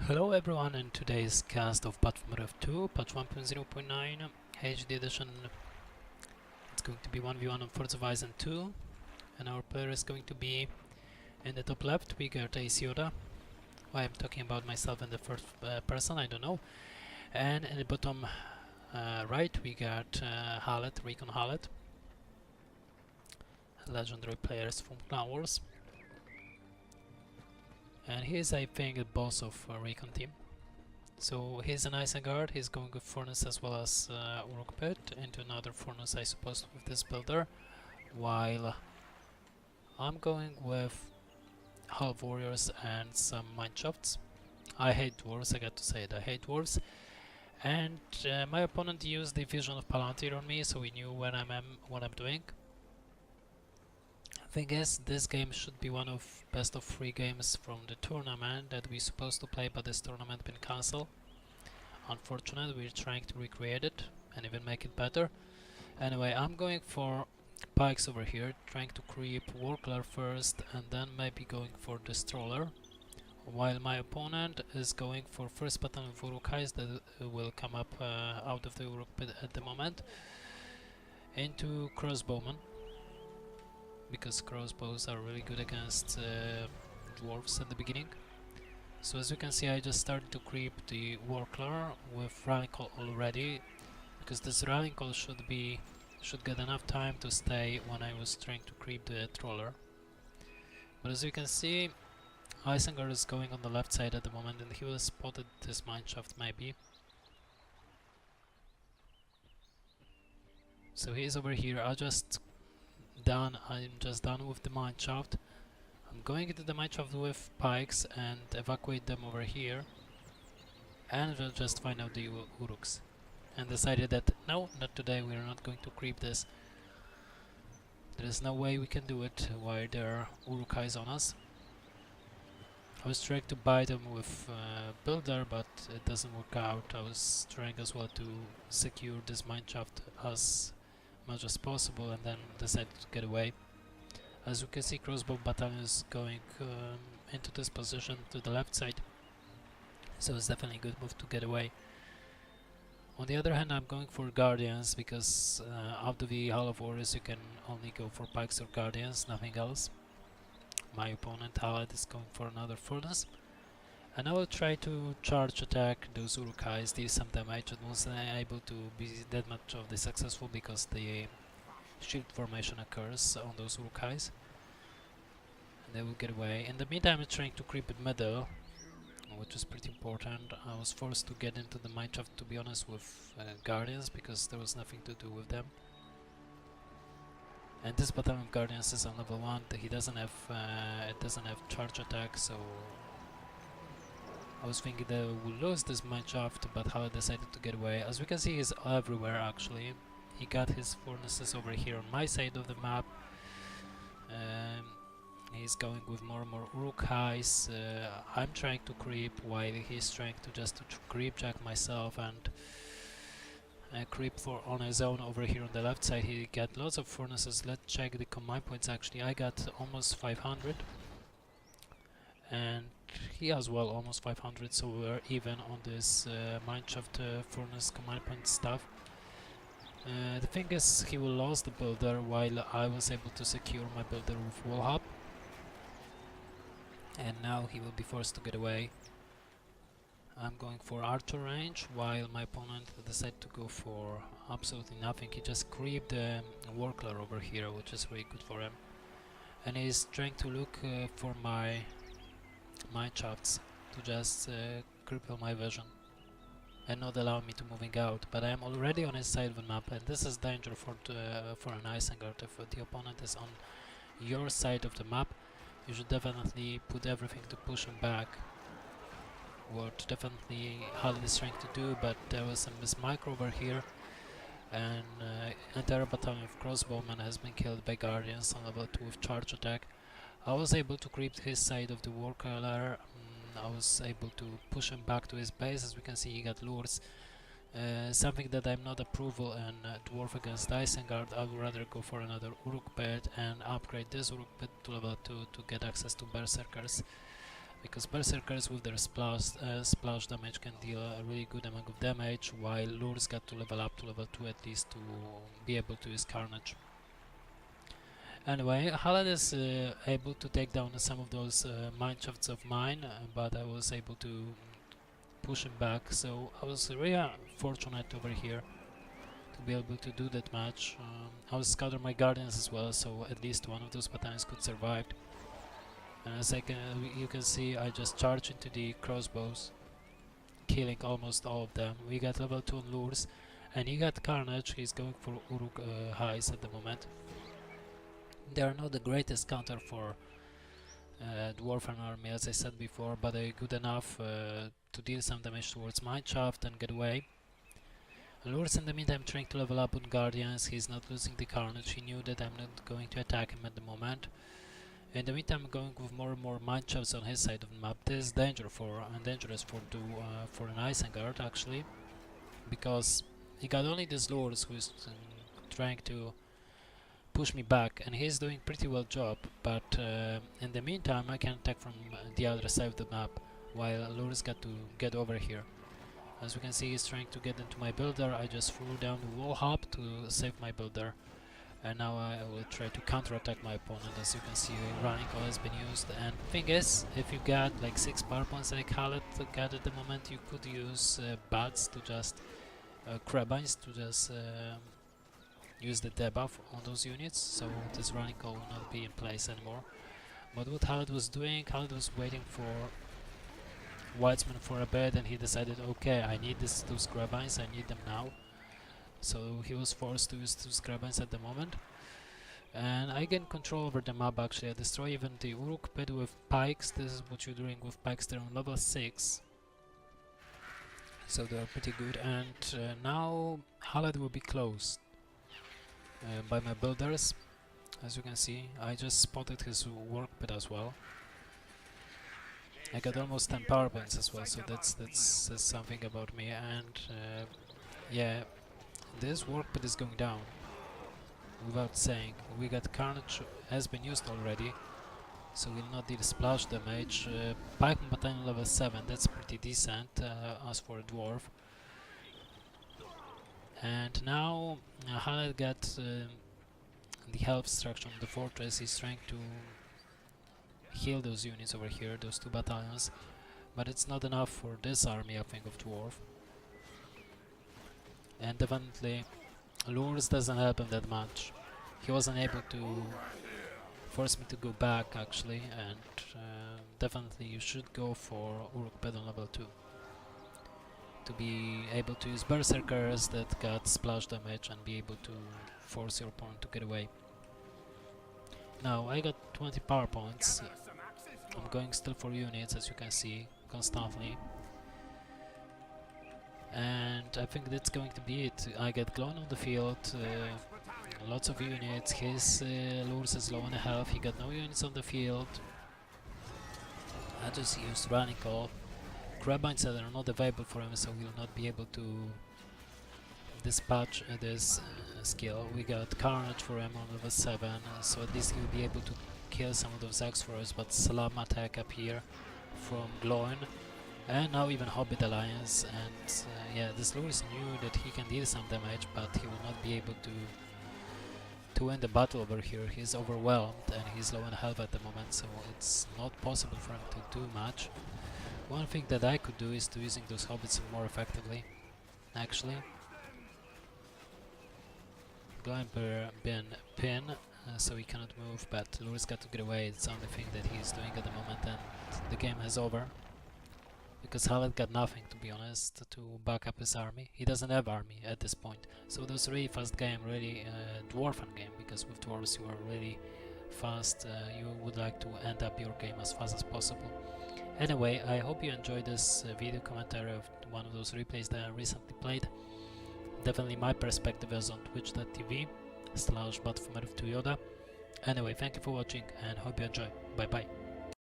Hello everyone, in today's cast of BFME 2, patch 1.0.9 HD edition. It's going to be 1v1 on Forts of Isen II, and our player is going to be in the top left. We got YodA. Why I'm talking about myself in the first person, I don't know. And in the bottom right, we got Halet, Recon Halet, legendary players from Clan Wars. And he is, I think, the boss of Recon team. So he's an Isengard, he's going with Furnace as well as Uruk Pit into another Furnace, I suppose, with this builder, while I'm going with Half Warriors and some Mineshafts. I hate Dwarves, I got to say it, I hate Dwarves. And my opponent used the Vision of Palantir on me, so he knew what I'm doing. Thing is, this game should be one of best of 3 games from the tournament that we're supposed to play, but this tournament been cancelled. Unfortunately, we're trying to recreate it and even make it better. Anyway, I'm going for pikes over here, trying to creep Warclare first and then maybe going for the Stroller, while my opponent is going for first pattern of Uruk-hais that will come up out of the Uruk pit at the moment, into Crossbowmen, because crossbows are really good against dwarves at the beginning. So as you can see, I just started to creep the Warclare with Rallying Call already, because this Rallying Call should get enough time to stay when I was trying to creep the Troller. But as you can see, Isengard is going on the left side at the moment, and he will have spotted this mineshaft maybe. So he is over here. I'm just done with the mineshaft. I'm going into the mineshaft with pikes and evacuate them over here, and we'll just find out the Uruks. And decided that no, not today, we're not going to creep this. There is no way we can do it while there are Uruk-hais on us. I was trying to buy them with Builder, but it doesn't work out. I was trying as well to secure this mineshaft as much as possible, and then decided to get away. As you can see, crossbow battalion is going into this position to the left side, so it's definitely a good move to get away. On the other hand, I'm going for Guardians, because out of the Hall of Warriors you can only go for pikes or Guardians, nothing else. My opponent Halet is going for another Furnace, and I will try to charge attack those Uruk-hais, deal some damage. It wasn't able to be that much of the successful because the shield formation occurs on those Uruk-hais, and they will get away. In the meantime, I'm trying to creep in middle, which is pretty important. I was forced to get into the mineshaft, to be honest, with Guardians, because there was nothing to do with them. And this battalion of Guardians is on level 1. He doesn't have it doesn't have charge attack, so I was thinking that we'll lose this mineshaft, but Halet decided to get away. As we can see, he's everywhere actually. He got his furnaces over here on my side of the map. He's going with more and more Uruk-hais. I'm trying to creep while he's trying to just creep jack myself and creep on his own over here on the left side. He got lots of furnaces. Let's check the combine points. Actually, I got almost 500, and he as well almost 500, so we're even on this mineshaft furnace combine point stuff. The thing is, he will lose the builder while I was able to secure my builder with wall hub, and now he will be forced to get away. I'm going for archer range, while my opponent decided to go for absolutely nothing. He just creeped the Warclare over here, which is really good for him, and he's trying to look for my mineshafts to just cripple my vision and not allow me to moving out. But I am already on his side of the map, and this is danger for an Isengard. If the opponent is on your side of the map, you should definitely put everything to push him back. What definitely Halet is trying to do, but there was a mismicro over here, and entire battalion of crossbowmen has been killed by Guardians on level 2 with charge attack. I was able to creep his side of the Warclare. I was able to push him back to his base. As we can see, he got lures. Something that I'm not approval in Dwarf against Isengard. I would rather go for another Uruk pit and upgrade this Uruk pit to level 2 to get access to Berserkers. because berserkers with their splash damage can deal a really good amount of damage, while lures got to level up to level 2 at least to be able to use carnage. Anyway, Halet is able to take down some of those mine shafts of mine, but I was able to push him back, so I was really fortunate over here to be able to do that much. I was scattering my guardians as well, so at least one of those battalions could survive. And as you can see, I just charged into the crossbows, killing almost all of them. We got level 2 on lures, and he got carnage. He's going for Uruk highs at the moment. They are not the greatest counter for Dwarven army, as I said before, but they're good enough to deal some damage towards mineshaft and get away. Lures in the meantime trying to level up on guardians. He's not losing the carnage. He knew that I'm not going to attack him at the moment. In the meantime, I'm going with more and more mineshafts on his side of the map. This is dangerous for an Isengard actually, because he got only these lures who is trying to push me back, and he's doing pretty well job. But in the meantime, I can attack from the other side of the map, while lures got to get over here. As you can see, he's trying to get into my builder. I just threw down the wall hop to save my builder. And now I will try to counterattack my opponent. As you can see, running call has been used. And thing is, if you got like 6 power points like Halet got at the moment, you could use bats to just crabines to just use the debuff on those units, so this running call will not be in place anymore. But what Halet was doing, Halet was waiting for Whitesman for a bit, and he decided, okay, I need those crabines, I need them now. So he was forced to use those crabines at the moment. And I gain control over the map actually. I destroy even the Uruk pit with pikes. This is what you're doing with pikes. They're on level 6. So they're pretty good. And now Halet will be closed by my builders. As you can see, I just spotted his work pit as well. I got almost 10 power points as well, so that says something about me. And yeah, this work pit is going down without saying. We got carnage has been used already, so we'll not deal splash damage. Pikeman battalion level 7, that's pretty decent as for a dwarf. And now Halet got the health structure on the fortress. He's trying to heal those units over here, those 2 battalions, but it's not enough for this army, I think, of dwarf. And definitely lures doesn't help him that much. He wasn't able to force me to go back actually, and definitely you should go for Uruk pit on level 2 to be able to use berserkers that got splash damage and be able to force your opponent to get away. Now I got 20 power points. I'm going still for units, as you can see, constantly. And I think that's going to be it. I get Glowing on the field, lots of units. His lures is low on health, he got no units on the field. I just used running call. Crabines are not available for him, so we'll not be able to dispatch this skill. We got Carnage for him on level 7, so at least he'll be able to kill some of those X for us, but Slam attack up here from Glowing. And now even Hobbit Alliance, and yeah, this Lewis knew that he can deal some damage, but he will not be able to win the battle over here. He's overwhelmed and he's low on health at the moment, so it's not possible for him to do much. One thing that I could do is to using those Hobbits more effectively, actually. Glowing been pin, so he cannot move, but Lewis got to get away. It's the only thing that he's doing at the moment, and the game is over. Because Halet got nothing, to be honest, to back up his army. He doesn't have army at this point. So it was a really fast game, really dwarven game, because with dwarves you are really fast. You would like to end up your game as fast as possible. Anyway, I hope you enjoyed this video commentary of one of those replays that I recently played. Definitely my perspective is on twitch.tv/BFME2YodA. Anyway, thank you for watching and hope you enjoy. Bye bye.